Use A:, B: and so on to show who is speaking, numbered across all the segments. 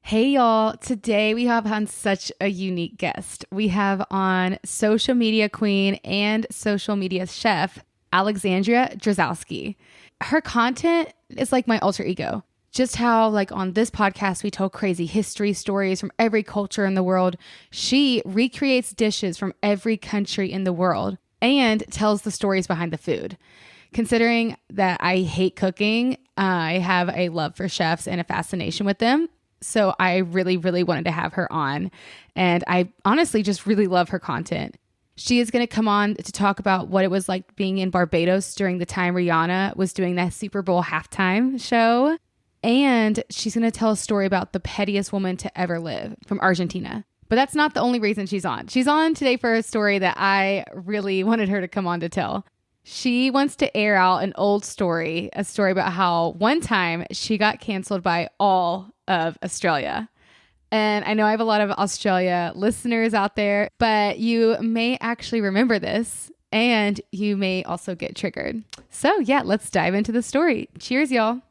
A: Hey y'all, today we have on such a unique guest. We have on social media queen and social media chef, Alexandria Drzowski. Her content is like my alter ego. Just how like on this podcast, we tell crazy history stories from every culture in the world. She recreates dishes from every country in the world and tells the stories behind the food. Considering that I hate cooking, I have a love for chefs and a fascination with them. So I really, really wanted to have her on. And I honestly just really love her content. She is going to come on to talk about what it was like being in Barbados during the time Rihanna was doing that Super Bowl halftime show. And she's going to tell a story about the pettiest woman to ever live from Argentina. But that's not the only reason she's on. She's on today for a story that I really wanted her to come on to tell. She wants to air out an old story, a story about how one time she got canceled by all of Australia. And I know I have a lot of Australia listeners out there, but you may actually remember this and you may also get triggered. So yeah, let's dive into the story. Cheers, y'all.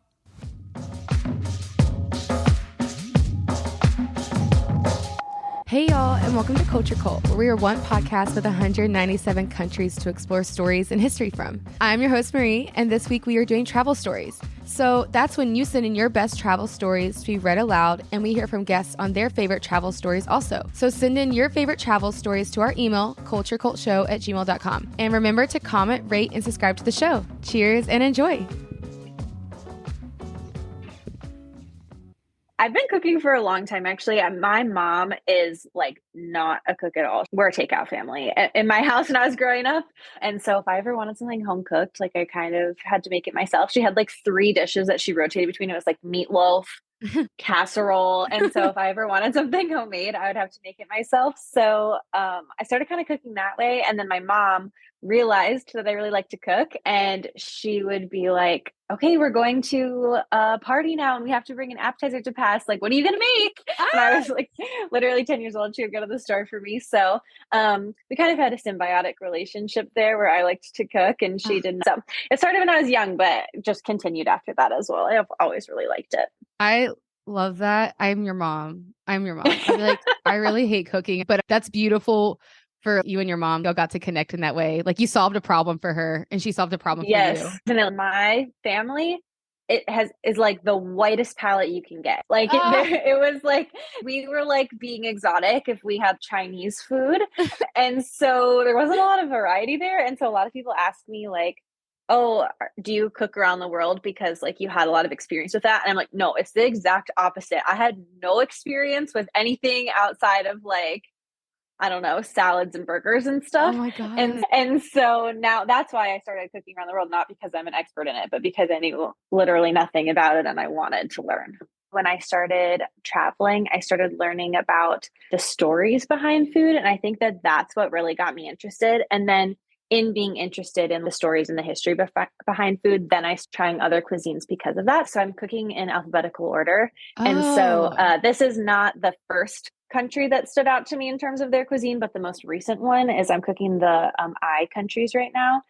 A: Hey y'all, and welcome to Culture Cult, where we are one podcast with 197 countries to explore stories and history from. I'm your host, Marie, and this week we are doing travel stories. So that's when you send in your best travel stories to be read aloud, and we hear from guests on their favorite travel stories also. So send in your favorite travel stories to our email, culturecultshow@gmail.com. And remember to comment, rate, and subscribe to the show. Cheers and enjoy.
B: I've been cooking for a long time, actually. My mom is like not a cook at all. We're a takeout family in my house when I was growing up. And so if I ever wanted something home cooked, like I kind of had to make it myself. She had like 3 dishes that she rotated between. It was like meatloaf, casserole. And so if I ever wanted something homemade, I would have to make it myself. So I started kind of cooking that way. And then my mom realized that I really like to cook, and she would be like, okay, we're going to a party now and we have to bring an appetizer to pass. Like, what are you going to make? And I was like literally 10 years old. She would go to the store for me. So we kind of had a symbiotic relationship there where I liked to cook and she didn't. So it started when I was young, but just continued after that as well. I've always really liked it.
A: I love that. I'm your mom. I feel like I really hate cooking, but that's beautiful for you and your mom. Y'all got to connect in that way. Like you solved a problem for her and she solved a problem for you.
B: Yes. And in my family, is like the whitest palette you can get. Like it was like, we were like being exotic if we had Chinese food. And so there wasn't a lot of variety there. And so a lot of people ask me like, oh, do you cook around the world because like you had a lot of experience with that? And I'm like, no, it's the exact opposite. I had no experience with anything outside of like, I don't know, salads and burgers and stuff.
A: Oh my God.
B: And so now that's why I started cooking around the world, not because I'm an expert in it, but because I knew literally nothing about it and I wanted to learn. When I started traveling, I started learning about the stories behind food. And I think that that's what really got me interested. And then in being interested in the stories and the history behind food, then I started trying other cuisines because of that. So I'm cooking in alphabetical order. Oh. And so this is not the first country that stood out to me in terms of their cuisine, but the most recent one is I'm cooking the I countries right now.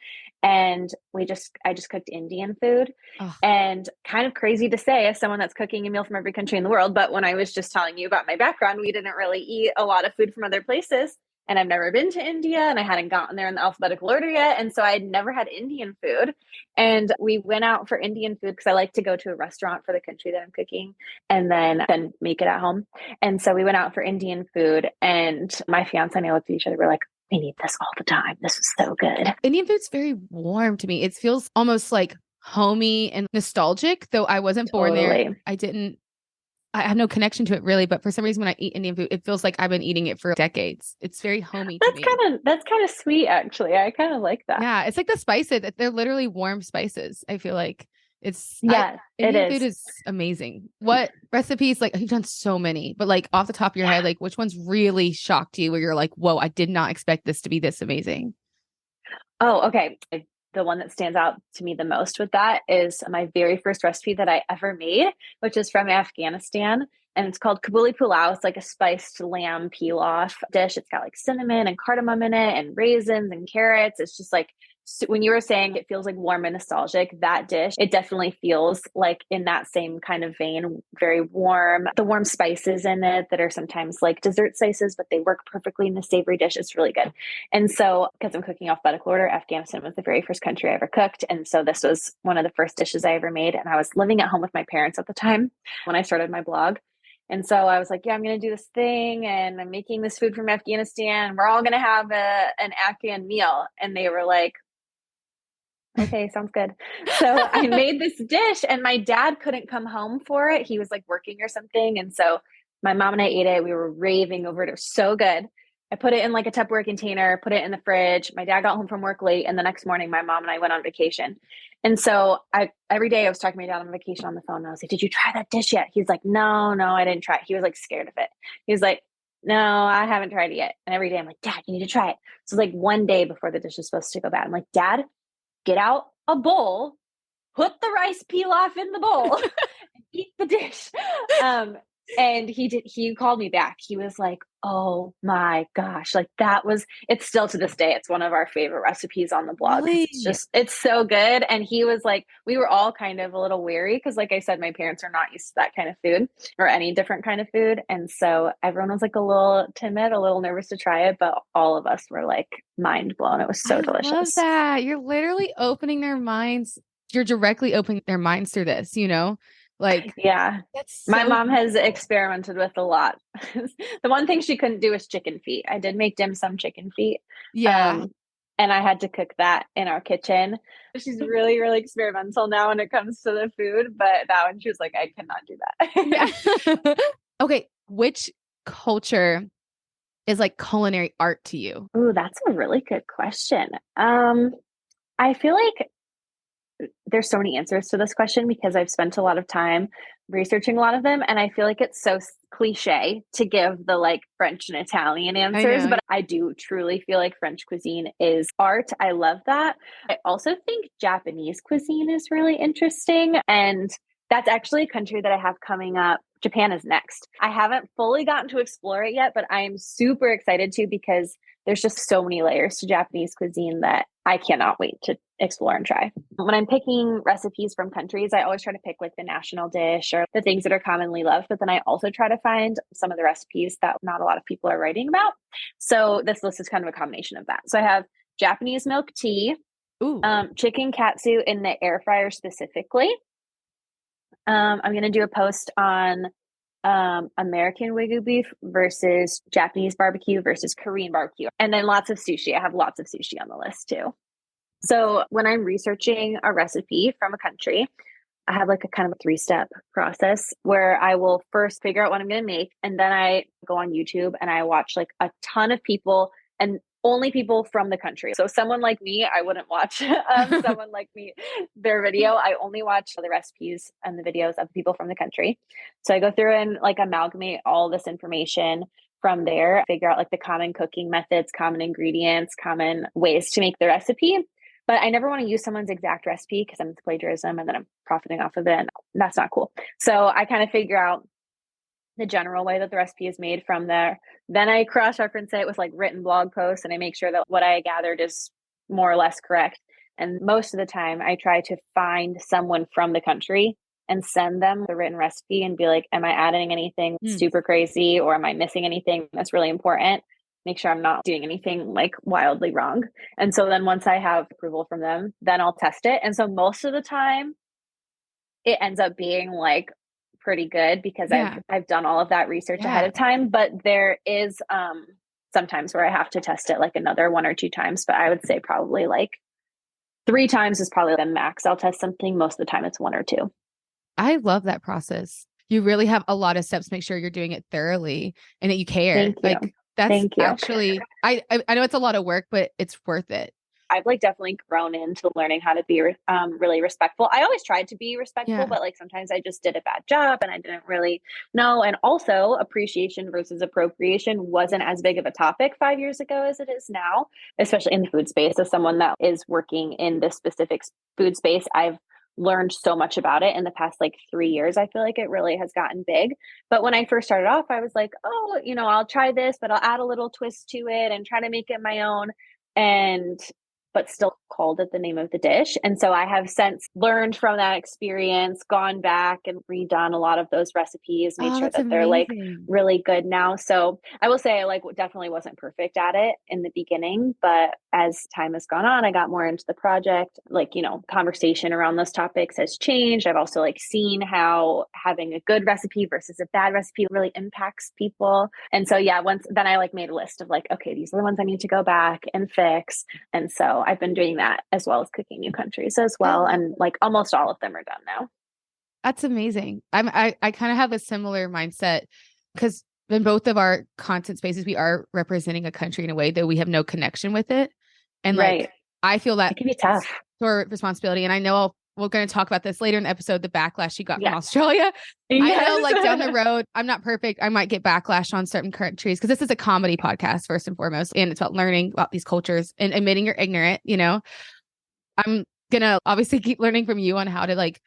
B: And I just cooked Indian food. And kind of crazy to say as someone that's cooking a meal from every country in the world. But when I was just telling you about my background, we didn't really eat a lot of food from other places. And I've never been to India and I hadn't gotten there in the alphabetical order yet. And so I had never had Indian food. And we went out for Indian food because I like to go to a restaurant for the country that I'm cooking and then make it at home. And so we went out for Indian food and my fiance and I looked at each other. We're like, we need this all the time. This was so good.
A: Indian food's very warm to me. It feels almost like homey and nostalgic, though I wasn't born there. I have no connection to it really, but for some reason when I eat Indian food, it feels like I've been eating it for decades. It's very homey to me.
B: That's kind of sweet, actually. I kind of like that.
A: Yeah, it's like the spices. They're literally warm spices. I feel like
B: Indian
A: food is amazing. What recipes, like you've done so many, but like off the top of your head, like which ones really shocked you where you're like, whoa, I did not expect this to be this amazing?
B: Oh, okay. The one that stands out to me the most with that is my very first recipe that I ever made, which is from Afghanistan. And it's called Kabuli pulao. It's like a spiced lamb pilaf dish. It's got like cinnamon and cardamom in it and raisins and carrots. It's just like So when you were saying it feels like warm and nostalgic, that dish, it definitely feels like in that same kind of vein, very warm. The warm spices in it that are sometimes like dessert spices, but they work perfectly in the savory dish. It's really good. And so, because I'm cooking alphabetical order, Afghanistan was the very first country I ever cooked. And so this was one of the first dishes I ever made. And I was living at home with my parents at the time when I started my blog. And so I was like, yeah, I'm going to do this thing and I'm making this food from Afghanistan. We're all going to have an Afghan meal. And they were like, okay, sounds good. So I made this dish and my dad couldn't come home for it. He was like working or something. And so my mom and I ate it. We were raving over it. It was so good. I put it in like a Tupperware container, put it in the fridge. My dad got home from work late. And the next morning, my mom and I went on vacation. And so every day I was talking to my dad on vacation on the phone. And I was like, did you try that dish yet? He's like, no, I didn't try it. He was like scared of it. He was like, no, I haven't tried it yet. And every day I'm like, Dad, you need to try it. So like one day before the dish is supposed to go bad, I'm like, Dad, get out a bowl, put the rice pilaf in the bowl, and eat the dish. And he called me back. He was like, oh my gosh, like it's still to this day, it's one of our favorite recipes on the blog.
A: Really?
B: It's so good. And he was like, we were all kind of a little weary because like I said, my parents are not used to that kind of food or any different kind of food. And so everyone was like a little timid, a little nervous to try it, but all of us were like mind blown. It was so delicious.
A: I love that. You're literally opening their minds. You're directly opening their minds through this, Like,
B: yeah, my mom has experimented with a lot. The one thing she couldn't do is chicken feet. I did make dim sum chicken feet.
A: Yeah.
B: And I had to cook that in our kitchen. She's really, really experimental now when it comes to the food. But that one, she was like, I cannot do that.
A: Yeah. Okay. Which culture is like culinary art to you?
B: Ooh, that's a really good question. I feel like there's so many answers to this question because I've spent a lot of time researching a lot of them. And I feel like it's so cliche to give the like French and Italian answers, but I do truly feel like French cuisine is art. I love that. I also think Japanese cuisine is really interesting. And that's actually a country that I have coming up. Japan is next. I haven't fully gotten to explore it yet, but I am super excited to because there's just so many layers to Japanese cuisine that I cannot wait to explore and try. When I'm picking recipes from countries, I always try to pick like the national dish or the things that are commonly loved, but then I also try to find some of the recipes that not a lot of people are writing about. So this list is kind of a combination of that. So I have Japanese milk tea, chicken katsu in the air fryer specifically. I'm going to do a post on American Wagyu beef versus Japanese barbecue versus Korean barbecue. And then lots of sushi. I have lots of sushi on the list too. So when I'm researching a recipe from a country, I have like a kind of a 3-step process where I will first figure out what I'm going to make. And then I go on YouTube and I watch like a ton of people and only people from the country. So someone like me, I wouldn't watch someone like me, their video. I only watch the recipes and the videos of people from the country. So I go through and like amalgamate all this information from there, figure out like the common cooking methods, common ingredients, common ways to make the recipe. But I never want to use someone's exact recipe because I'm plagiarism and then I'm profiting off of it. And that's not cool. So I kind of figure out the general way that the recipe is made from there. Then I cross-reference it with like written blog posts and I make sure that what I gathered is more or less correct. And most of the time I try to find someone from the country and send them the written recipe and be like, am I adding anything super crazy or am I missing anything that's really important? Make sure I'm not doing anything like wildly wrong. And so then once I have approval from them, then I'll test it. And so most of the time it ends up being like pretty good because I've done all of that research ahead of time, but there is sometimes where I have to test it like another 1 or 2 times, but I would say probably like 3 times is probably the max. I'll test something. Most of the time it's 1 or 2.
A: I love that process. You really have a lot of steps to make sure you're doing it thoroughly and that you care.
B: Thank you.
A: Like that's actually, I know it's a lot of work, but it's worth it.
B: I've like definitely grown into learning how to be really respectful. I always tried to be respectful, but like sometimes I just did a bad job and I didn't really know. And also appreciation versus appropriation wasn't as big of a topic 5 years ago as it is now, especially in the food space. As someone that is working in this specific food space, I've learned so much about it in the past like 3 years. I feel like it really has gotten big. But when I first started off, I was like, oh, I'll try this, but I'll add a little twist to it and try to make it my own. And but still called it the name of the dish. And so I have since learned from that experience, gone back and redone a lot of those recipes, made
A: Oh,
B: sure
A: that's
B: that they're like
A: amazing.
B: really good now. So I will say I like definitely wasn't perfect at it in the beginning, but as time has gone on, I got more into the project. Like, you know, conversation around those topics has changed. I've also like seen how having a good recipe versus a bad recipe really impacts people. And so yeah, once then I like made a list of like, okay, these are the ones I need to go back and fix. And so I've been doing that as well as cooking new countries as
A: I
B: well.
A: love
B: And like almost all of them are done now.
A: That's amazing. I kind of have a similar mindset because in both of our content spaces, we are representing a country in a way that we have no connection with it. And
B: Right.
A: like, I feel that
B: It can be tough.
A: sort of responsibility. And I know we're going to talk about this later in the episode, the backlash she got from
B: Yes.
A: Australia.
B: Yes.
A: I know like down the road, I'm not perfect. I might get backlash on certain countries because this is a comedy podcast first and foremost. And it's about learning about these cultures and admitting you're ignorant, you know. I'm going to obviously keep learning from you on how to like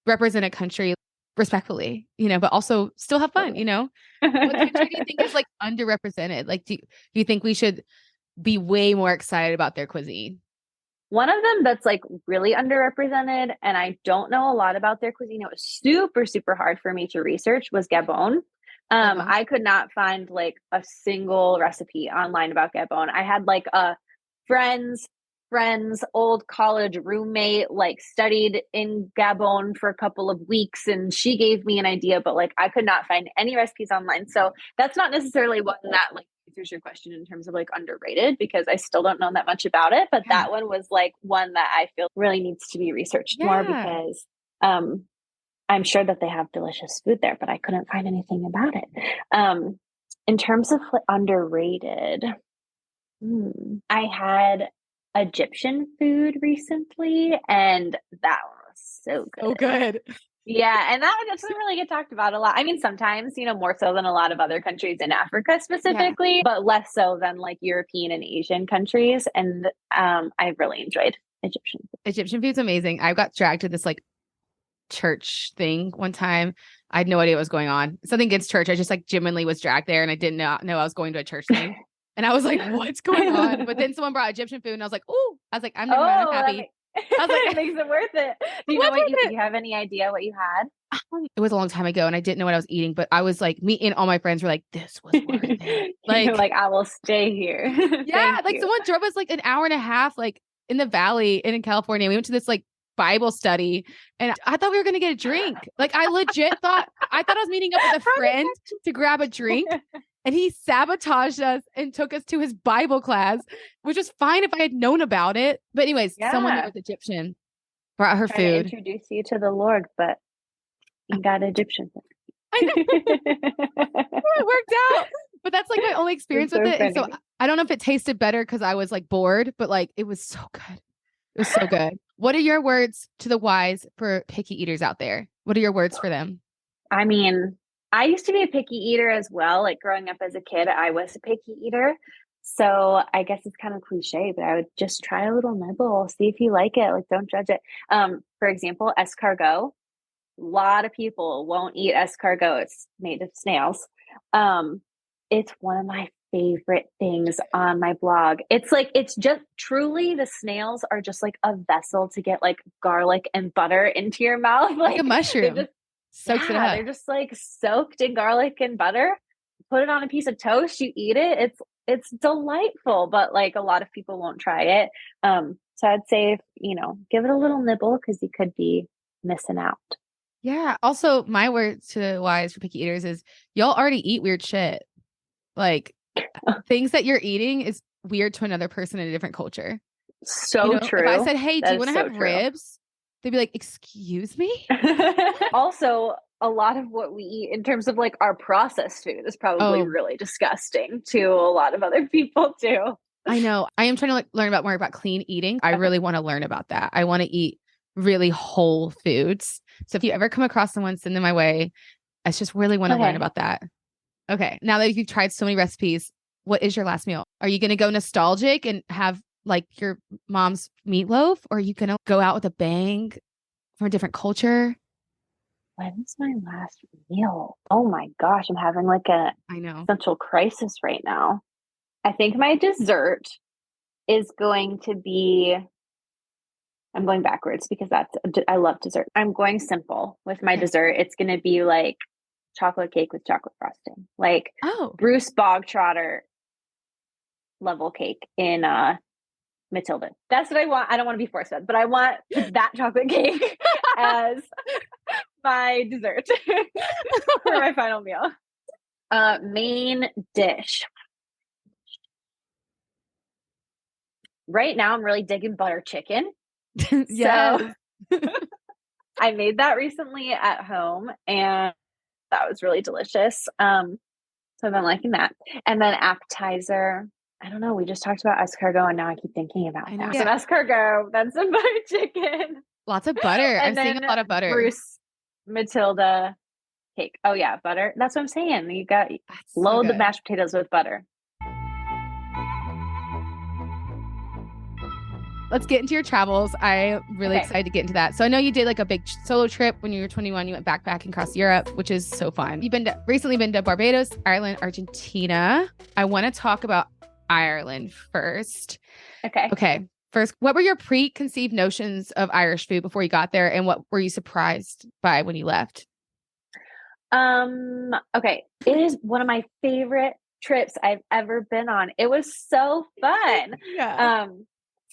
A: represent a country respectfully, you know, but also still have fun, you know. What country do you think is like underrepresented? Like, do you think we should be way more excited about their cuisine?
B: One of them that's like really underrepresented, and I don't know a lot about their cuisine. It was super, super hard for me to research was Gabon. I could not find like a single recipe online about Gabon. I had like a friend's old college roommate like studied in Gabon for a couple of weeks, and she gave me an idea, but like I could not find any recipes online. So that's not necessarily one that like answers your question in terms of like underrated, because I still don't know that much about it. But
A: Yeah.
B: that one was like one that I feel really needs to be researched more, because I'm sure that they have delicious food there, but I couldn't find anything about it. In terms of underrated, I had Egyptian food recently, and that one was so good.
A: Oh, good.
B: Yeah, and that one doesn't really get talked about a lot. I mean, sometimes, you know, more so than a lot of other countries in Africa specifically, but less so than like European and Asian countries. And I really enjoyed Egyptian food.
A: Egyptian food's amazing. I got dragged to this like church thing one time. I had no idea what was going on. Something against church. I just like genuinely was dragged there and I didn't know I was going to a church thing. And I was like, what's going on? But then someone brought Egyptian food and I was like, oh, I was like, I'm never mind. I'm happy. I was like,
B: it makes it worth it. Do you know what do you have any idea what you had?
A: It was a long time ago and I didn't know what I was eating, but I was like, me and all my friends were like, this was worth it.
B: Like, you're like, I will stay here.
A: Yeah. Like someone drove us like an hour and a half, like in the valley and in California. We went to this like Bible study and I thought we were going to get a drink. Like I legit thought I was meeting up with a friend to grab a drink and he sabotaged us and took us to his Bible class, which was fine if I had known about it. But anyways, someone who was Egyptian brought her food.
B: To introduce you to the Lord, but you got Egyptian food.
A: I know. It worked out. But that's like my only experience with it. And so I don't know if it tasted better because I was like bored, but like it was so good. It was so good. What are your words to the wise for picky eaters out there? What are your words for them?
B: I mean, I used to be a picky eater as well. Like growing up as a kid, I was a picky eater. So I guess it's kind of cliche, but I would just try a little nibble, see if you like it. Like, don't judge it. For example, escargot. A lot of people won't eat escargot. It's made of snails. It's one of my favorite things on my blog. It's like, it's just truly the snails are just like a vessel to get like garlic and butter into your mouth.
A: Like a mushroom. It up.
B: They're just like soaked in garlic and butter. Put it on a piece of toast, you eat it. It's delightful, but like a lot of people won't try it. So I'd say, give it a little nibble because you could be missing out.
A: Yeah. Also, my words to the wise for picky eaters is y'all already eat weird shit. Like things that you're eating is weird to another person in a different culture.
B: So true.
A: If I said, hey, do you want to have ribs? They'd be like, excuse me?
B: Also, a lot of what we eat in terms of like our processed food is probably really disgusting to a lot of other people too.
A: I know. I am trying to learn more about clean eating. I really want to learn about that. I want to eat really whole foods. So if you ever come across someone, send them my way. I just really want to learn about that. Okay. Now that you've tried so many recipes, what is your last meal? Are you going to go nostalgic and have like your mom's meatloaf? Or are you going to go out with a bang from a different culture?
B: When's my last meal? Oh my gosh, I'm having like a existential crisis right now. I think my dessert is going to be, I'm going backwards because I love dessert. I'm going simple with my dessert. It's going to be like chocolate cake with chocolate frosting, like Bruce Bogtrotter level cake in Matilda. That's what I want. I don't want to be force fed, but I want that chocolate cake as my dessert for my final meal. Main dish. Right now, I'm really digging butter chicken.
A: Yes.
B: So I made that recently at home, and that was really delicious. So I've been liking that. And then appetizer. I don't know. We just talked about escargot, and now I keep thinking about that. Yeah. Some escargot, then some butter chicken.
A: Lots of butter. I'm seeing a lot of butter.
B: Bruce Matilda cake. Oh yeah, butter. That's what I'm saying. You got load the mashed potatoes with butter.
A: Let's get into your travels. I'm really excited to get into that. So I know you did like a big solo trip when you were 21. You went backpacking across Europe, which is so fun. You've recently been to Barbados, Ireland, Argentina. I want to talk about Ireland first. Okay. First, what were your preconceived notions of Irish food before you got there, and what were you surprised by when you left?
B: Okay. It is one of my favorite trips I've ever been on. It was so fun.
A: Yeah.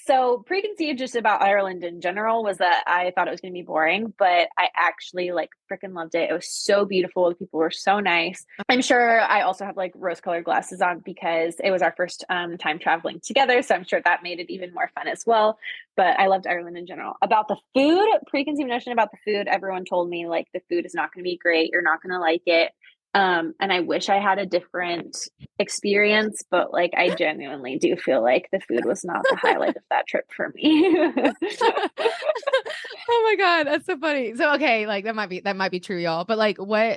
B: So preconceived just about Ireland in general was that I thought it was going to be boring, but I actually like freaking loved it. It was so beautiful. The people were so nice. I'm sure I also have like rose-colored glasses on because it was our first time traveling together. So I'm sure that made it even more fun as well. But I loved Ireland in general. About the food, preconceived notion about the food, everyone told me like the food is not going to be great. You're not going to like it. And I wish I had a different experience, but like I genuinely do feel like the food was not the highlight of that trip for me.
A: Oh my God, that's so funny. So okay, like that might be true, y'all. But like what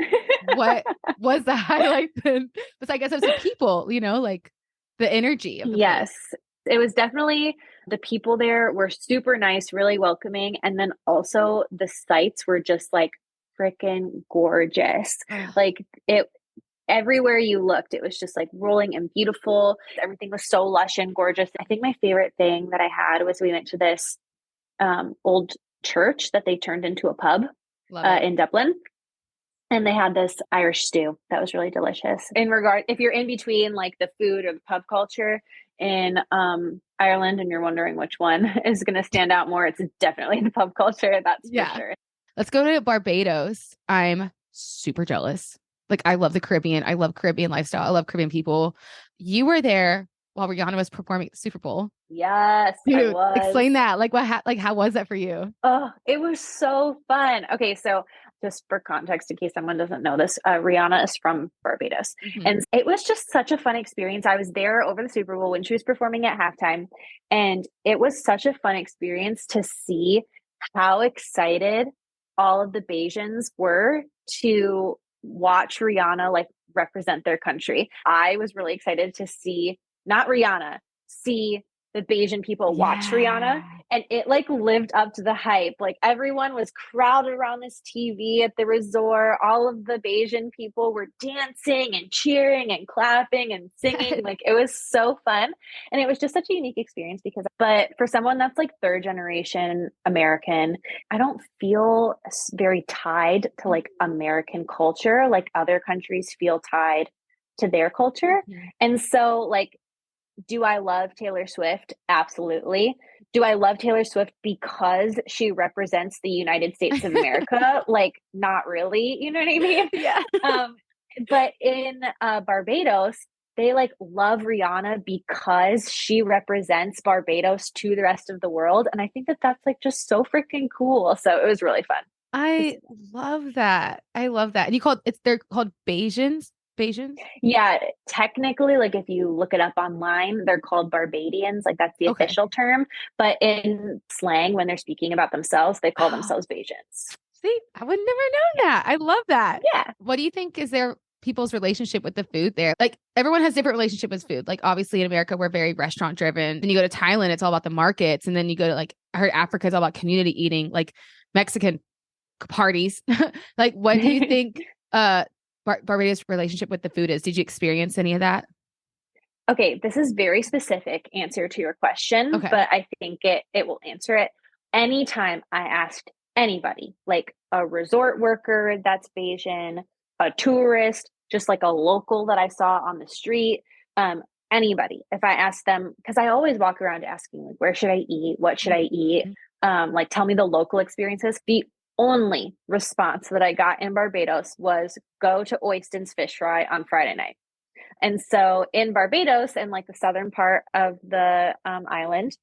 A: was the highlight then? But I guess it was the people, like the energy of the place.
B: It was definitely the people there were super nice, really welcoming. And then also the sights were just like freaking gorgeous. Like everywhere you looked, it was just like rolling and beautiful. Everything was so lush and gorgeous. I think my favorite thing that I had was we went to this old church that they turned into a pub in Dublin. And they had this Irish stew that was really delicious. If you're in between like the food or the pub culture in Ireland and you're wondering which one is going to stand out more, it's definitely the pub culture. That's for sure.
A: Let's go to Barbados. I'm super jealous. Like I love the Caribbean. I love Caribbean lifestyle. I love Caribbean people. You were there while Rihanna was performing at the Super Bowl.
B: Yes,
A: dude,
B: I was.
A: Explain that. Like how was that for you?
B: Oh, it was so fun. Okay, so just for context, in case someone doesn't know this, Rihanna is from Barbados. Mm-hmm. And it was just such a fun experience. I was there over the Super Bowl when she was performing at halftime. And it was such a fun experience to see how excited all of the Bajans were to watch Rihanna like represent their country. I was really excited to see, not Rihanna, see the Bajan people watch Rihanna, and it like lived up to the hype. Like everyone was crowded around this TV at the resort. All of the Bajan people were dancing and cheering and clapping and singing. Like it was so fun. And it was just such a unique experience but for someone that's like third generation American, I don't feel very tied to like American culture, like other countries feel tied to their culture. Mm-hmm. And so like, do I love Taylor Swift? Absolutely. Do I love Taylor Swift because she represents the United States of America? Like, not really. You know what I mean?
A: Yeah.
B: But in Barbados, they like love Rihanna because she represents Barbados to the rest of the world. And I think that that's like just so freaking cool. So it was really fun.
A: I love that. And they're called Bajans? Bajans?
B: Yeah, technically, like if you look it up online, they're called Barbadians. Like that's the official term. But in slang, when they're speaking about themselves, they call themselves Bajans.
A: See, I would never know that. I love that.
B: Yeah.
A: What do you think is their people's relationship with the food there? Like everyone has different relationship with food. Like obviously in America, we're very restaurant driven. Then you go to Thailand, it's all about the markets. And then you go to like, I heard Africa is all about community eating, like Mexican parties. Like what do you think Barbados' relationship with the food is? Did you experience any of that?
B: Okay, this is very specific answer to your question,
A: Okay.
B: but I think it will answer it. Anytime I asked anybody, like a resort worker that's Bayesian, a tourist, just like a local that I saw on the street, anybody, if I asked them, because I always walk around asking, like, where should I eat? What should I eat? Like, tell me the local experiences. The only response that I got in Barbados was go to Oyston's Fish Fry on Friday night. And so in Barbados and like the southern part of the island,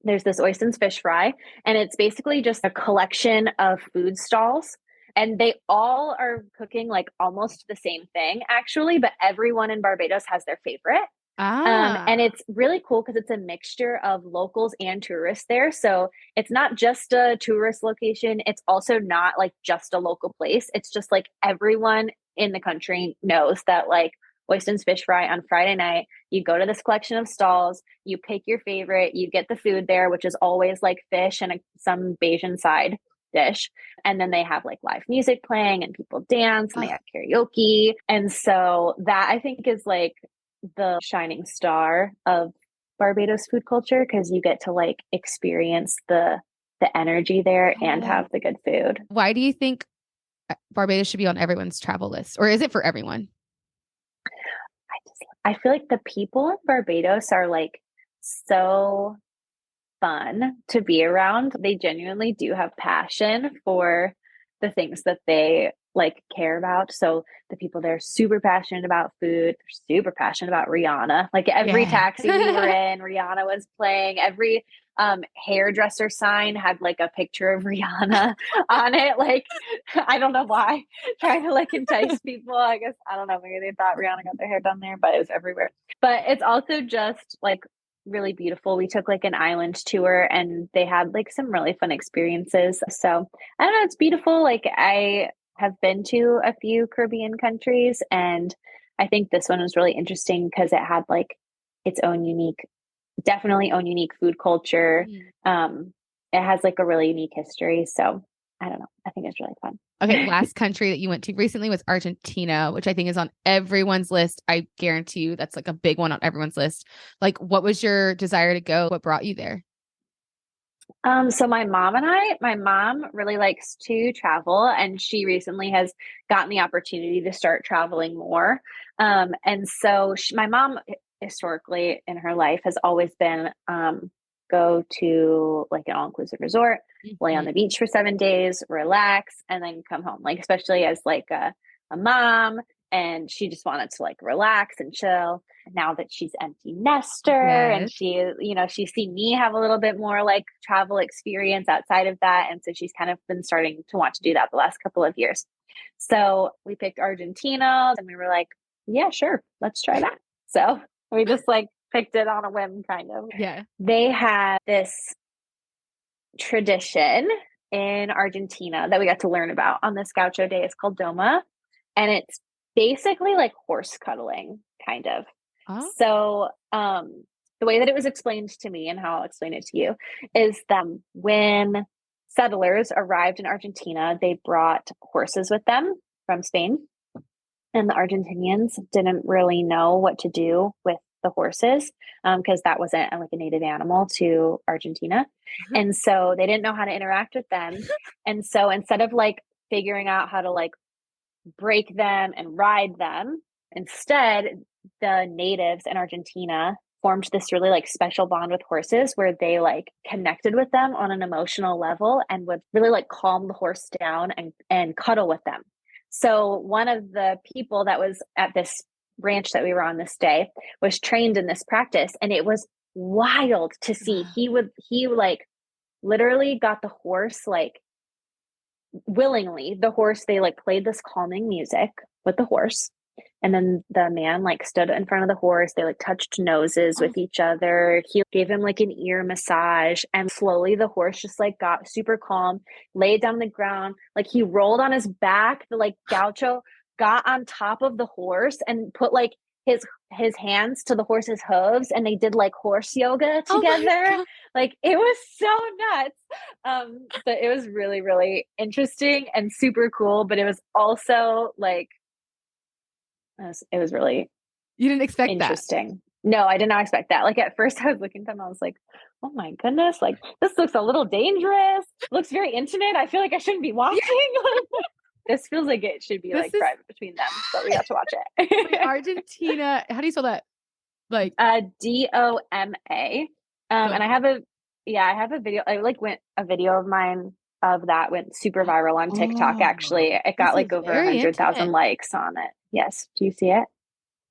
B: there's this Oyston's Fish Fry, and it's basically just a collection of food stalls. And they all are cooking like almost the same thing, actually, but everyone in Barbados has their favorite. And it's really cool because it's a mixture of locals and tourists there. So it's not just a tourist location. It's also not like just a local place. It's just like everyone in the country knows that like Oyston's Fish Fry on Friday night, you go to this collection of stalls, you pick your favorite, you get the food there, which is always like fish and some Bayesian side dish. And then they have like live music playing and people dance and they have karaoke. And so that I think is like the shining star of Barbados food culture because you get to like experience the energy there and have the good food.
A: Why do you think Barbados should be on everyone's travel list, or is it for everyone?
B: I feel like the people in Barbados are like so fun to be around. They genuinely do have passion for the things that they like care about. So the people there are super passionate about food. They're super passionate about Rihanna. Like every taxi we were in, Rihanna was playing. Every hairdresser sign had like a picture of Rihanna on it. Like, I don't know why. Trying to like entice people. I guess, I don't know, maybe they thought Rihanna got their hair done there, but it was everywhere. But it's also just like really beautiful. We took like an island tour and they had like some really fun experiences. So I don't know, it's beautiful. Like I have been to a few Caribbean countries and I think this one was really interesting because it had like its own unique, definitely own unique food culture. It has like a really unique history. So I don't know. I think it's really fun.
A: Okay, last country that you went to recently was Argentina, which I think is on everyone's list. I guarantee you that's like a big one on everyone's list. Like, what was your desire to go? What brought you there?
B: So my mom really likes to travel and she recently has gotten the opportunity to start traveling more. And so my mom historically in her life has always been, go to like an all-inclusive resort, lay on the beach for 7 days, relax, and then come home. Like, especially as like a mom, and she just wanted to like relax and chill. Now that she's empty nester and she, you know, she's seen me have a little bit more like travel experience outside of that. And so she's kind of been starting to want to do that the last couple of years. So we picked Argentina and we were like, yeah, sure, let's try that. So we just like picked it on a whim, kind of.
A: Yeah.
B: They had this tradition in Argentina that we got to learn about on this gaucho day. It's called Doma. And it's basically like horse cuddling, kind of. So the way that it was explained to me and how I'll explain it to you is that when settlers arrived in Argentina, they brought horses with them from Spain. And the Argentinians didn't really know what to do with the horses because that wasn't like a native animal to Argentina. And so they didn't know how to interact with them. And so instead of like figuring out how to like break them and ride them, instead the natives in Argentina formed this really like special bond with horses where they like connected with them on an emotional level and would really like calm the horse down and cuddle with them. So one of the people that was at this ranch that we were on this day was trained in this practice, and it was wild to see. He like literally got the horse like willingly. The horse, they like played this calming music with the horse, and then the man like stood in front of the horse. They like touched noses with each other. He gave him like an ear massage, and slowly the horse just like got super calm, laid down on the ground, like he rolled on his back. The like gaucho got on top of the horse and put like his hands to the horse's hooves, and they did like horse yoga together. Like it was so nuts. But it was really, really interesting and super cool. But it was also like it was really
A: You didn't expect that.
B: Interesting. No, I did not expect that. Like at first I was looking at them, I was like, oh my goodness, like this looks a little dangerous. Looks very intimate. I feel like I shouldn't be watching. This feels like it should be
A: This
B: like
A: is
B: private between them, but we got to watch it.
A: Argentina. How do you spell that? Like
B: DOMA. And I have a video. I like went a video of mine of that went super viral on TikTok. Actually, it got like over 100,000 likes on it. Yes. Do you see it?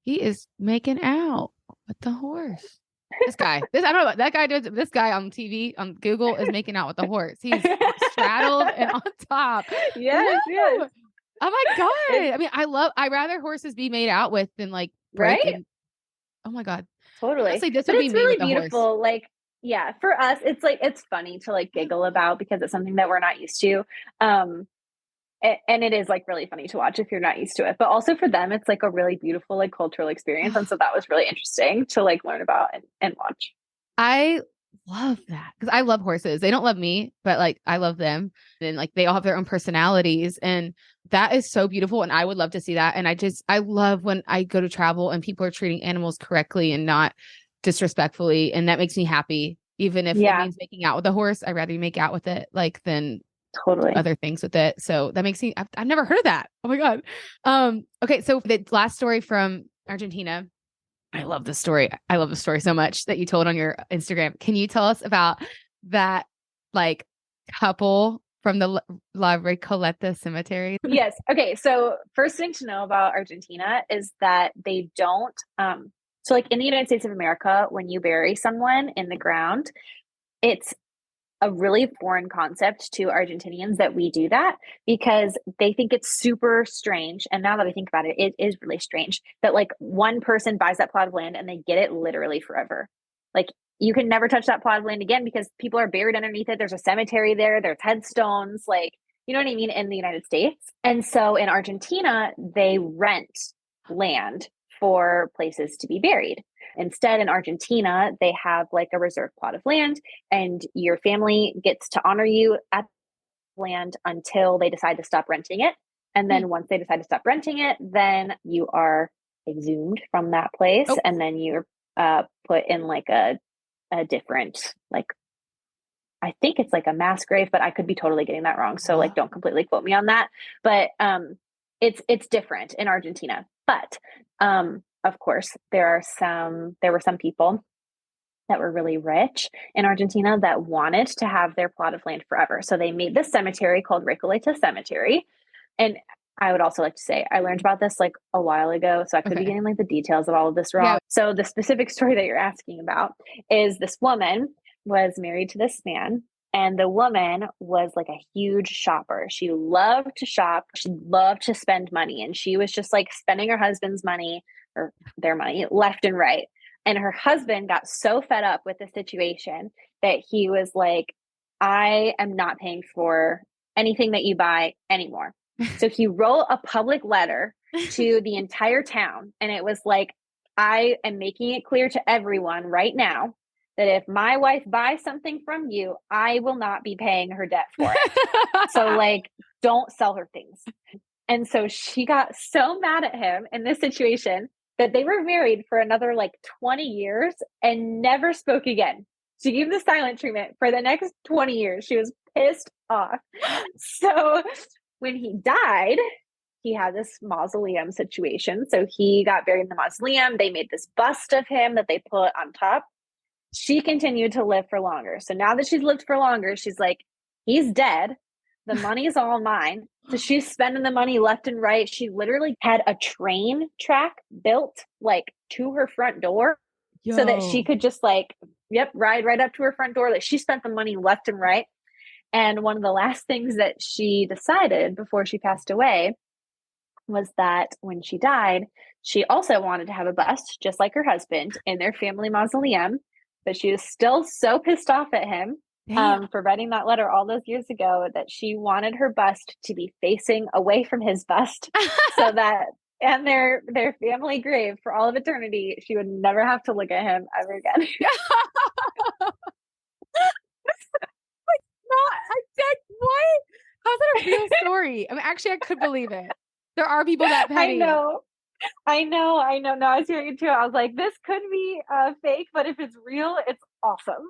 A: He is making out with the horse. This guy, I don't know. That guy does. This guy on TV on Google is making out with the horse. He's straddled and on top.
B: Yes, yes.
A: Oh my god! I mean, I rather horses be made out with than like break.
B: Right?
A: Oh my god!
B: Totally.
A: Honestly, this
B: but
A: would be
B: it's
A: me
B: really
A: with the
B: beautiful.
A: horse.
B: Like, yeah, for us, it's funny to like giggle about because it's something that we're not used to. And it is like really funny to watch if you're not used to it. But also for them, it's like a really beautiful like cultural experience. And so that was really interesting to like learn about and watch.
A: I love that because I love horses. They don't love me, but like I love them. And like they all have their own personalities. And that is so beautiful. And I would love to see that. And I love when I go to travel and people are treating animals correctly and not disrespectfully. And that makes me happy. Even if it means making out with a horse, I'd rather you make out with it like than
B: totally
A: other things with it. So that makes me, I've never heard of that. Oh my God. Okay. So the last story from Argentina, I love this story. I love the story so much that you told on your Instagram. Can you tell us about that like couple from the La Recoleta cemetery?
B: Yes. Okay. So first thing to know about Argentina is that they don't, so like in the United States of America, when you bury someone in the ground, it's a really foreign concept to Argentinians that we do that because they think it's super strange. And now that I think about it, it is really strange that like one person buys that plot of land and they get it literally forever. Like you can never touch that plot of land again because people are buried underneath it. There's a cemetery there. There's headstones, like, you know what I mean, in the United States. And so in Argentina, they rent land for places to be buried. Instead, in Argentina, they have like a reserved plot of land, and your family gets to honor you at the land until they decide to stop renting it. And then once they decide to stop renting it, then you are exhumed from that place, and then you're put in like a different, like, I think it's like a mass grave, but I could be totally getting that wrong. So like, don't completely quote me on that. But it's different in Argentina. But of course, there were some people that were really rich in Argentina that wanted to have their plot of land forever. So they made this cemetery called Recoleta Cemetery. And I would also like to say, I learned about this like a while ago. So I could be getting like the details of all of this wrong. Yeah. So the specific story that you're asking about is this woman was married to this man. And the woman was like a huge shopper. She loved to shop. She loved to spend money. And she was just like spending her husband's money or their money left and right. And her husband got so fed up with the situation that he was like, I am not paying for anything that you buy anymore. So he wrote a public letter to the entire town. And it was like, I am making it clear to everyone right now that if my wife buys something from you, I will not be paying her debt for it. So like, don't sell her things. And so she got so mad at him in this situation that they were married for another like 20 years and never spoke again. She gave the silent treatment for the next 20 years. She was pissed off. So when he died, he had this mausoleum situation. So he got buried in the mausoleum. They made this bust of him that they put on top. She continued to live for longer. So now that she's lived for longer, she's like, he's dead. The money is all mine. So she's spending the money left and right. She literally had a train track built like to her front door so that she could just like, ride right up to her front door. Like she spent the money left and right. And one of the last things that she decided before she passed away was that when she died, she also wanted to have a bust, just like her husband, in their family mausoleum. But she was still so pissed off at him for writing that letter all those years ago that she wanted her bust to be facing away from his bust so that and their family grave for all of eternity, she would never have to look at him ever again.
A: What? How's that a real story? I mean, actually, I could believe it. There are people that petty.
B: I know. I know. No, I was hearing it too. I was like, this could be fake, but if it's real, it's awesome.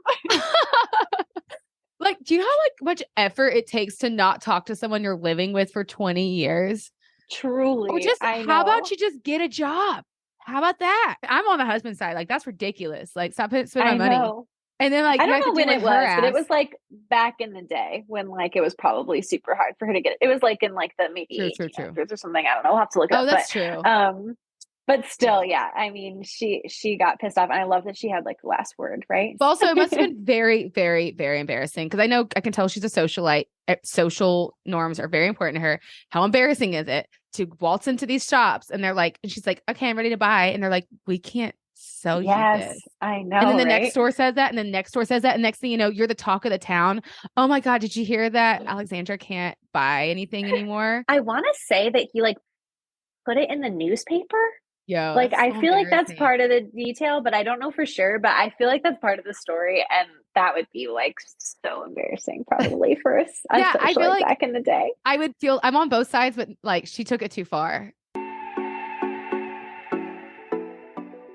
A: Like, do you know how much effort it takes to not talk to someone you're living with for 20 years? Or
B: Truly,
A: just,
B: I
A: how about
B: know.
A: you just get a job? How about that? I'm on the husband's side. Like, that's ridiculous. Like, stop spending my
B: I
A: money.
B: know.
A: And then, like,
B: I
A: you
B: don't
A: have to
B: know
A: deal
B: when
A: with
B: it
A: her
B: was, but it
A: ass.
B: was like back in the day when like it was probably super hard for her to get it. It was like in like the maybe
A: True, true, true.
B: 1800s or something. I don't know. I'll have to look it
A: Oh,
B: up.
A: that's true.
B: But still, yeah. I mean, she got pissed off, and I love that she had like the last word, right?
A: But also, it must have been very, very, very embarrassing because I can tell she's a socialite. Social norms are very important to her. How embarrassing is it to waltz into these shops and and she's like, okay, I'm ready to buy. And they're like, we can't sell you
B: Yes,
A: this.
B: I
A: And then
B: know,
A: the next
B: right?
A: store says that, and the next store says that. And next thing you know, you're the talk of the town. Oh my God, did you hear that Alexandra can't buy anything anymore?
B: I want to say that he like put it in the newspaper.
A: Yo,
B: Like,
A: that's
B: I
A: so
B: feel like that's
A: embarrassing.
B: part of the detail, but I don't know for sure. But I feel like that's part of the story. And that would be like so embarrassing, probably for a
A: Yeah, I feel
B: socialite
A: like
B: back in the day.
A: I'm on both sides, but like she took it too far.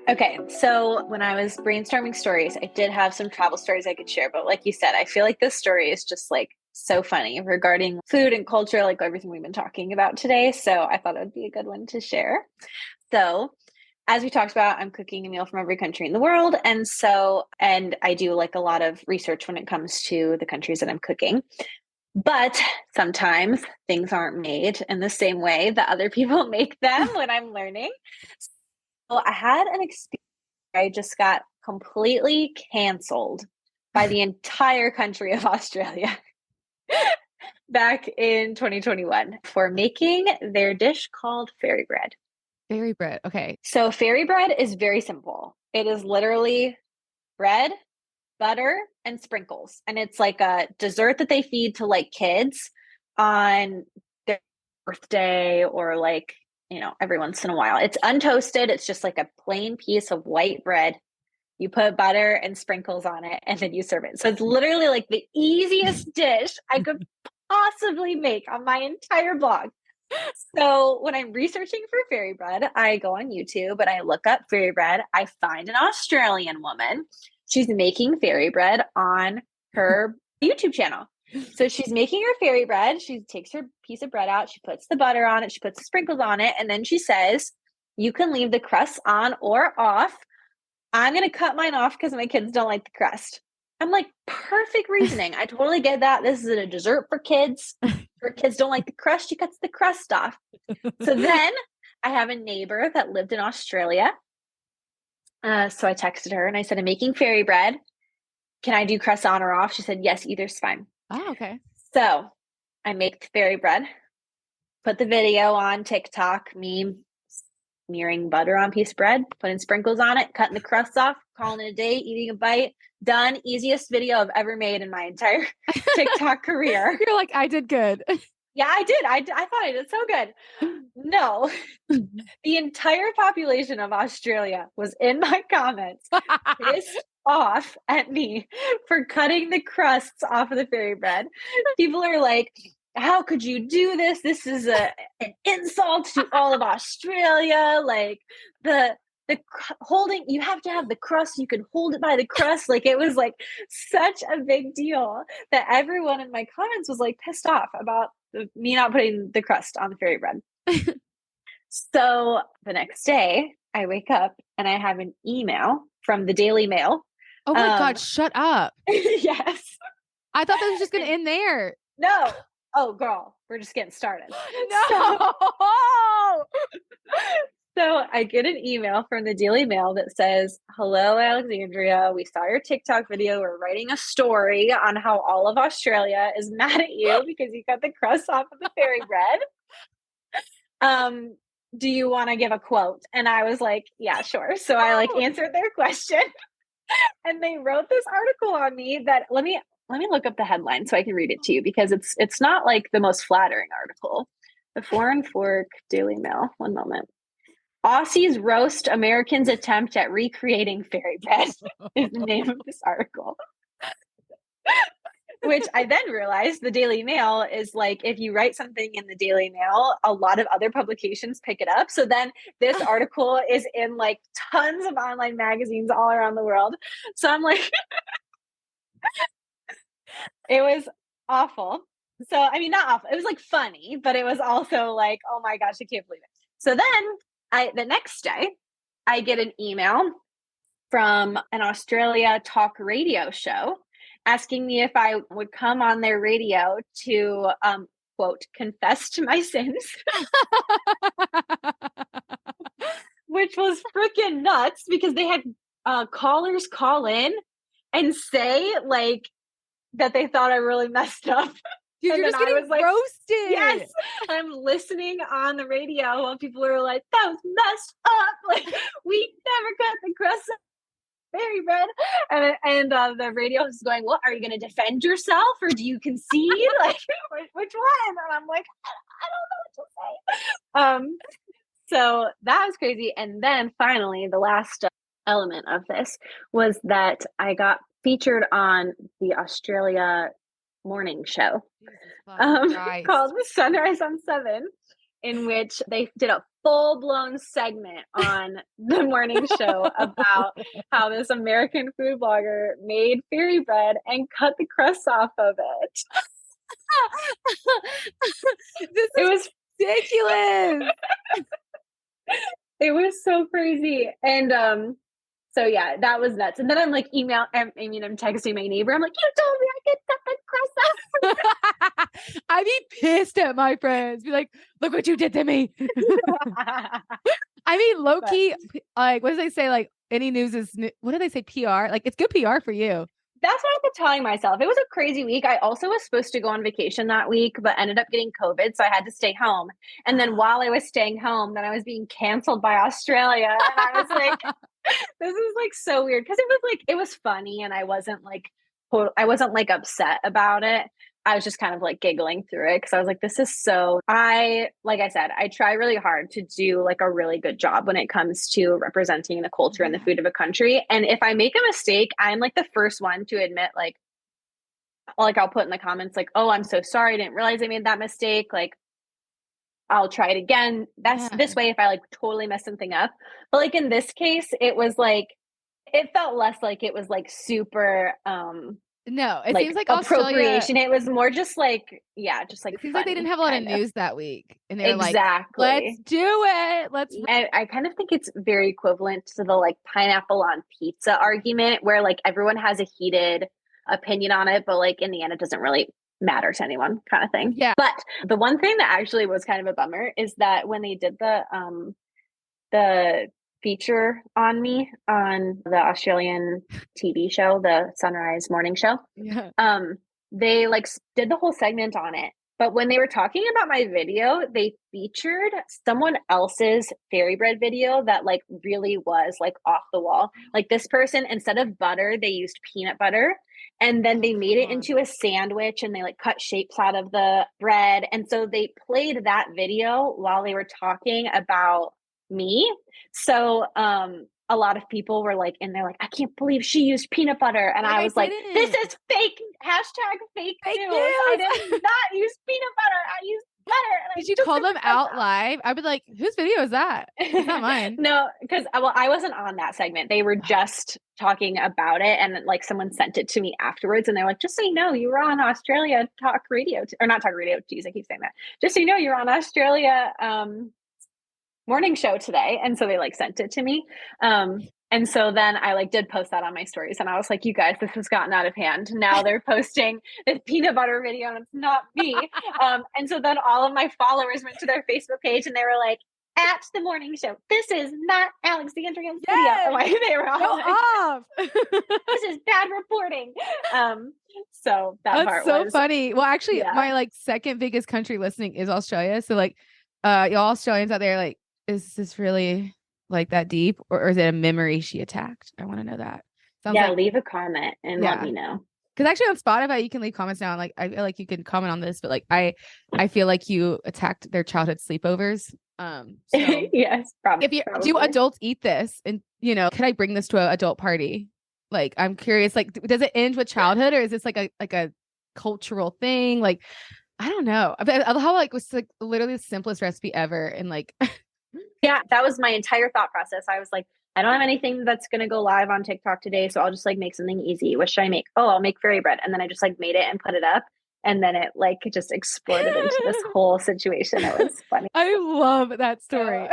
B: Okay, so when I was brainstorming stories, I did have some travel stories I could share. But like you said, I feel like this story is just like so funny regarding food and culture, like everything we've been talking about today. So I thought it would be a good one to share. So, as we talked about, I'm cooking a meal from every country in the world. And I do like a lot of research when it comes to the countries that I'm cooking. But sometimes things aren't made in the same way that other people make them when I'm learning. So I had an experience. I just got completely canceled by the entire country of Australia back in 2021 for making their dish called fairy bread.
A: Fairy bread. Okay.
B: So, fairy bread is very simple. It is literally bread, butter, and sprinkles. And it's like a dessert that they feed to like kids on their birthday or like, every once in a while. It's untoasted. It's just like a plain piece of white bread. You put butter and sprinkles on it and then you serve it. So it's literally like the easiest dish I could possibly make on my entire blog. So when I'm researching for fairy bread, I go on YouTube and I look up fairy bread. I find an Australian woman. She's making fairy bread on her YouTube channel. So she's making her fairy bread. She takes her piece of bread out. She puts the butter on it. She puts the sprinkles on it. And then she says, you can leave the crust on or off. I'm going to cut mine off because my kids don't like the crust. I'm like, perfect reasoning. I totally get that. This is a dessert for kids. Her kids don't like the crust. She cuts the crust off. So then I have a neighbor that lived in Australia. So I texted her and I said, I'm making fairy bread. Can I do crust on or off? She said, yes, either's fine.
A: Oh, okay.
B: So I make the fairy bread, put the video on TikTok, me smearing butter on a piece of bread, putting sprinkles on it, cutting the crust off, calling it a day, eating a bite. Done. Easiest video I've ever made in my entire TikTok career.
A: You're like, I did good.
B: Yeah, I did. I thought I did so good. No, the entire population of Australia was in my comments, pissed off at me for cutting the crusts off of the fairy bread. People are like, how could you do this? This is an insult to all of Australia. Like the holding, you have to have the crust. You can hold it by the crust. Like it was like such a big deal that everyone in my comments was like pissed off about me not putting the crust on the fairy bread. So the next day, I wake up and I have an email from the Daily Mail.
A: Oh my God, shut up.
B: Yes.
A: I thought that was just going to end there.
B: No. Oh, girl, we're just getting started.
A: No.
B: So I get an email from the Daily Mail that says, hello, Alexandria. We saw your TikTok video. We're writing a story on how all of Australia is mad at you because you cut the crust off of the fairy bread. Do you want to give a quote? And I was like, yeah, sure. So I like answered their question and they wrote this article on me that let me look up the headline so I can read it to you because it's not like the most flattering article. The Foreign Fork Daily Mail. One moment. Aussies roast Americans' attempt at recreating fairy bread is the name of this article. Which I then realized the Daily Mail is like, if you write something in the Daily Mail, a lot of other publications pick it up. So then this article is in like tons of online magazines all around the world. So I'm like, it was awful. So, I mean, not awful. It was like funny, but it was also like, oh my gosh, I can't believe it. So then the next day, I get an email from an Australia talk radio show asking me if I would come on their radio to, quote, confess to my sins, which was freaking nuts because they had callers call in and say like that they thought I really messed up.
A: Dude, you're just getting roasted.
B: Yes, I'm listening on the radio while people are like, that was messed up. Like, we never cut the crust very red. And the radio is going, what, are you going to defend yourself or do you concede? Like, which one? And I'm like, I don't know what to say. So that was crazy. And then finally, the last element of this was that I got featured on the Australia morning show called Sunrise on 7, in which they did a full-blown segment on the morning show about how this American food blogger made fairy bread and cut the crust off of it.
A: It was ridiculous.
B: It was so crazy. And so yeah, that was nuts. And then I'm like I'm texting my neighbor. I'm like, you told me I could cut the crust off.
A: I'd be pissed at my friends. Be like, look what you did to me. I mean, low key, like, what do they say? Like, any news is, what do they say? PR? Like, it's good PR for you.
B: That's what I've been telling myself. It was a crazy week. I also was supposed to go on vacation that week, but ended up getting COVID. So I had to stay home. And then while I was staying home, then I was being canceled by Australia. And I was like, this is like so weird. Cause it was funny. And I wasn't like upset about it. I was just kind of like giggling through it because I was like, this is like I said, I try really hard to do like a really good job when it comes to representing the culture and the food of a country. And if I make a mistake, I'm like the first one to admit, like I'll put in the comments, like, oh, I'm so sorry. I didn't realize I made that mistake. Like, I'll try it again. This way, if I like totally mess something up. But like in this case, it was like, it felt less like it was like super,
A: no, it
B: like
A: seems like
B: appropriation.
A: Australia,
B: it was more just like, yeah, just like
A: it seems
B: funny,
A: like they didn't have a lot of news that week. And they were
B: exactly.
A: like, let's do it.
B: I kind of think it's very equivalent to the like pineapple on pizza argument where like everyone has a heated opinion on it, but like in the end, it doesn't really matter to anyone kind of thing.
A: Yeah.
B: But the one thing that actually was kind of a bummer is that when they did the feature on me on the Australian TV show, the Sunrise morning show, they like did the whole segment on it. But when they were talking about my video, they featured someone else's fairy bread video that like really was like off the wall. Like this person, instead of butter, they used peanut butter. And then they made it into a sandwich and they like cut shapes out of the bread. And so they played that video while they were talking about me. So a lot of people were like, and they're like, I can't believe she used peanut butter. And I was like, this is fake, #fake news. I did not use peanut butter. I used butter.
A: Did you call them out live? I'd be like, whose video is that? It's not mine.
B: No, because I wasn't on that segment. They were just talking about it. And like someone sent it to me afterwards. And they're like, just so you know, you were on Australia talk radio, or not talk radio. Geez, I keep saying that. Just so you know, you're on Australia morning show today. And so they like sent it to me. And so then I like did post that on my stories and I was like, you guys, this has gotten out of hand. Now they're posting this peanut butter video and it's not me. And so then all of my followers went to their Facebook page and they were like, at the morning show, this is not Alexandria's video. Like, they were all
A: off.
B: This is bad reporting. So that's
A: so funny. Well, actually, my like second biggest country listening is Australia. So like, y'all Australians out there, like, is this really like that deep, or is it a memory she attacked? I want to know that.
B: Sounds like, leave a comment and let me know.
A: Because actually on Spotify you can leave comments now. Like I feel like you can comment on this, but like I feel like you attacked their childhood sleepovers. So
B: yes, probably.
A: Do adults eat this? And could I bring this to an adult party? Like I'm curious. Like, does it end with childhood, or is this like a cultural thing. Like, I don't know. I love how like was like literally the simplest recipe ever. And like,
B: Yeah, that was my entire thought process. I was like, I don't have anything that's going to go live on TikTok today. So I'll just like make something easy. What should I make? Oh, I'll make fairy bread. And then I just like made it and put it up. And then it like just exploded into this whole situation. It was funny.
A: I love that story.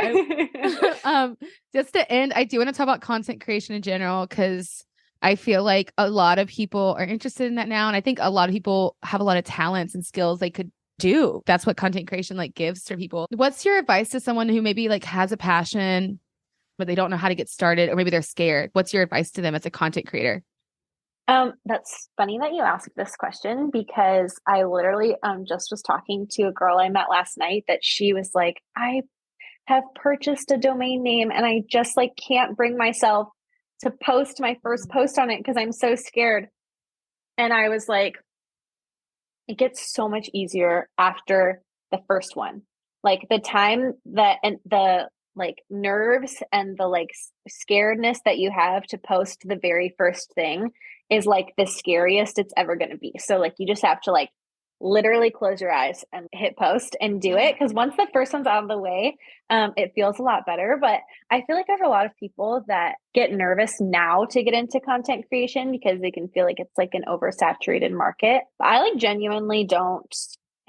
A: Just to end, I do want to talk about content creation in general, because I feel like a lot of people are interested in that now. And I think a lot of people have a lot of talents and skills they could do. That's what content creation like gives to people. What's your advice to someone who maybe like has a passion, but they don't know how to get started, or maybe they're scared? What's your advice to them as a content creator?
B: That's funny that you asked this question, because I literally just was talking to a girl I met last night that she was like, I have purchased a domain name and I just like can't bring myself to post my first post on it because I'm so scared. And I was like, it gets so much easier after the first one. Like the time that and the like nerves and the like scaredness that you have to post the very first thing is like the scariest it's ever going to be. So like you just have to like literally close your eyes and hit post and do it, because once the first one's out of the way, it feels a lot better. But I feel like I have a lot of people that get nervous now to get into content creation because they can feel like it's like an oversaturated market. I like genuinely don't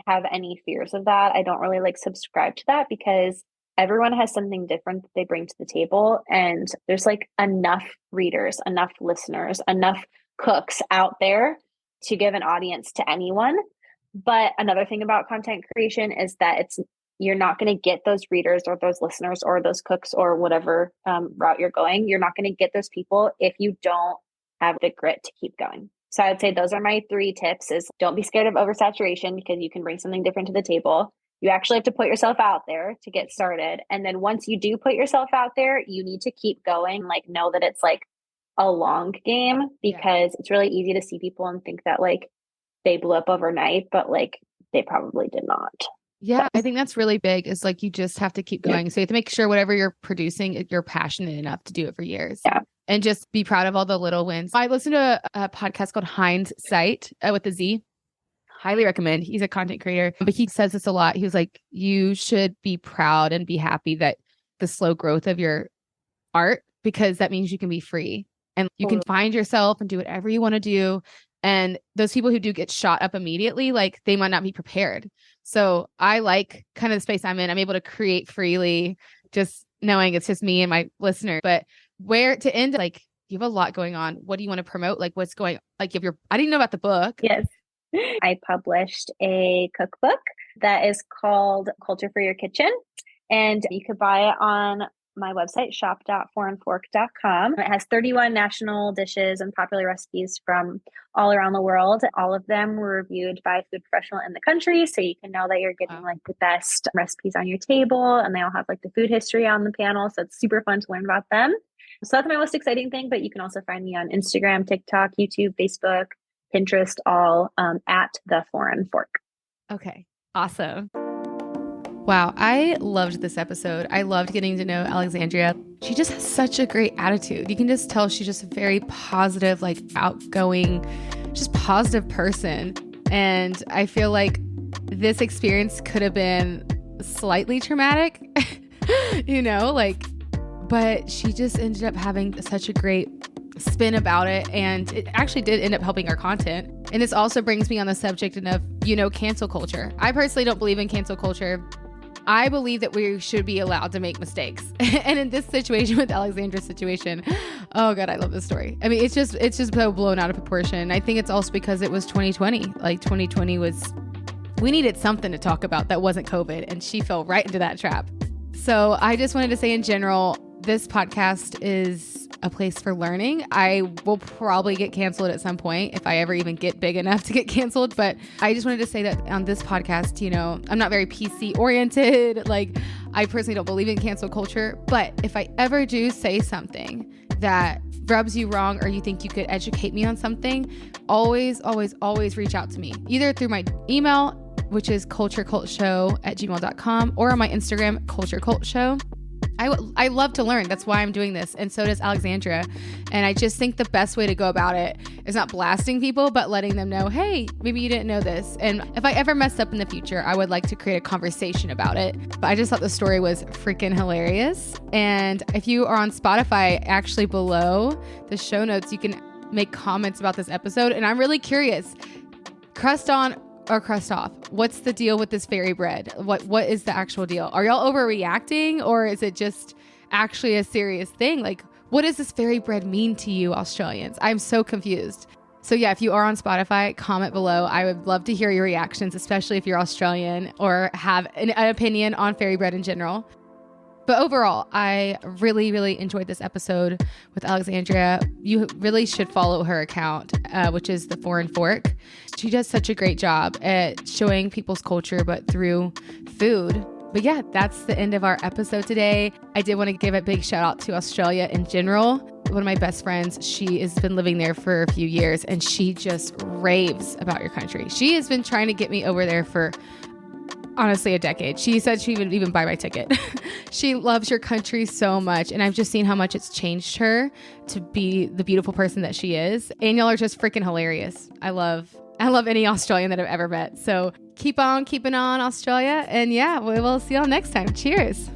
B: have any fears of that. I don't really like subscribe to that, because everyone has something different that they bring to the table. And there's like enough readers, enough listeners, enough cooks out there to give an audience to anyone. But another thing about content creation is that you're not going to get those readers or those listeners or those cooks or whatever route you're going. You're not going to get those people if you don't have the grit to keep going. So I would say those are my 3 tips: is don't be scared of oversaturation, because you can bring something different to the table. You actually have to put yourself out there to get started. And then once you do put yourself out there, you need to keep going. Like, know that it's like a long game, because it's really easy to see people and think that like they blew up overnight, but like they probably did not.
A: Yeah, I think that's really big, is like you just have to keep going. So you have to make sure whatever you're producing, you're passionate enough to do it for years.
B: Yeah.
A: And just be proud of all the little wins. I listened to a podcast called Hindzight with a Z. Highly recommend. He's a content creator, but he says this a lot. He was like, you should be proud and be happy that the slow growth of your art, because that means you can be free and you can find yourself and do whatever you want to do. And those people who do get shot up immediately, like they might not be prepared. So I like kind of the space I'm in. I'm able to create freely, just knowing it's just me and my listener. But where to end, like you have a lot going on. What do you want to promote? Like what's going, like if I didn't know about the book.
B: Yes. I published a cookbook that is called Culture for Your Kitchen, and you could buy it on my website, shop.foreignfork.com. It has 31 national dishes and popular recipes from all around the world. All of them were reviewed by a food professional in the country, so you can know that you're getting like the best recipes on your table, and they all have like the food history on the panel, so it's super fun to learn about them. So that's my most exciting thing, but you can also find me on Instagram, TikTok, YouTube, Facebook, Pinterest, all at The Foreign Fork.
A: Okay, awesome. Wow, I loved this episode. I loved getting to know Alexandria. She just has such a great attitude. You can just tell she's just a very positive, like outgoing, just positive person. And I feel like this experience could have been slightly traumatic, but she just ended up having such a great spin about it, and it actually did end up helping our content. And this also brings me on the subject of cancel culture. I personally don't believe in cancel culture. I believe that we should be allowed to make mistakes. And in this situation, with Alexandra's situation, oh God, I love this story. I mean, it's just so blown out of proportion. I think it's also because it was 2020. Like 2020 we needed something to talk about that wasn't COVID, and she fell right into that trap. So I just wanted to say in general, this podcast is a place for learning. I will probably get canceled at some point if I ever even get big enough to get canceled. But I just wanted to say that on this podcast, I'm not very PC oriented. Like I personally don't believe in cancel culture. But if I ever do say something that rubs you wrong, or you think you could educate me on something, always, always, always reach out to me. Either through my email, which is culturecultshow@gmail.com, or on my Instagram, culturecultshow. I love to learn. That's why I'm doing this. And so does Alexandria. And I just think the best way to go about it is not blasting people, but letting them know, hey, maybe you didn't know this. And if I ever mess up in the future, I would like to create a conversation about it. But I just thought the story was freaking hilarious. And if you are on Spotify, actually below the show notes, you can make comments about this episode. And I'm really curious, crust on or crust off? What's the deal with this fairy bread? What is the actual deal? Are y'all overreacting, or is it just actually a serious thing? Like, what does this fairy bread mean to you, Australians? I'm so confused. So yeah, if you are on Spotify, comment below. I would love to hear your reactions, especially if you're Australian or have an opinion on fairy bread in general. But overall, I really, really enjoyed this episode with Alexandria. You really should follow her account, which is The Foreign Fork. She does such a great job at showing people's culture, but through food. But yeah, that's the end of our episode today. I did want to give a big shout out to Australia in general. One of my best friends, she has been living there for a few years, and she just raves about your country. She has been trying to get me over there for honestly a decade. She said she would even buy my ticket. She loves your country so much, and I've just seen how much it's changed her to be the beautiful person that she is. And y'all are just freaking hilarious. I love any Australian that I've ever met. So keep on keeping on, Australia. And yeah, we will see y'all next time. Cheers.